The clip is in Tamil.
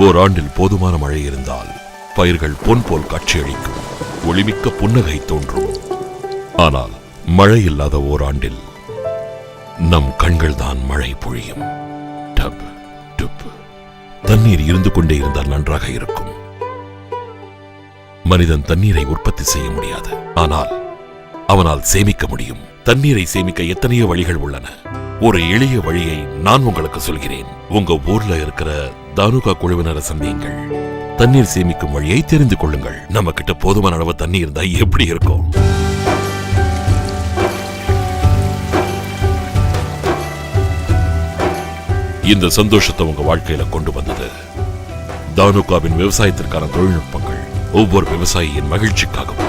ஓராண்டில் போதுமான மழை இருந்தால் பயிர்கள் பொன் போல் காட்சியளிக்கும், ஒளிமிக்க புன்னகை தோன்றும். ஆனால் மழை இல்லாத ஓராண்டில் நம் கண்கள் தான் மழை பொழியும். டப் டுப். தண்ணீர் இருந்து கொண்டே இருந்தால் நன்றாக இருக்கும். மனிதன் தண்ணீரை உற்பத்தி செய்ய முடியாது, ஆனால் அவனால் சேமிக்க முடியும். தண்ணீரை சேமிக்க எத்தனையோ வழிகள் உள்ளன. ஒரு எளிய வழியை நான் உங்களுக்கு சொல்கிறேன். உங்க ஊர்ல இருக்கிற தானுகா குழுவினரை சந்தியுங்கள். தண்ணீர் சேமிக்கும் வழியை தெரிந்து கொள்ளுங்கள். நம்ம கிட்ட போதுமான அளவு தண்ணீர் இருந்தா எப்படி இருக்கும்? இந்த சந்தோஷத்தை உங்க வாழ்க்கையில கொண்டு வந்தது தானுகாவின் விவசாயத்திற்கான தொழில்நுட்பங்கள். ஒவ்வொரு விவசாயியின் மகிழ்ச்சிக்காகவும்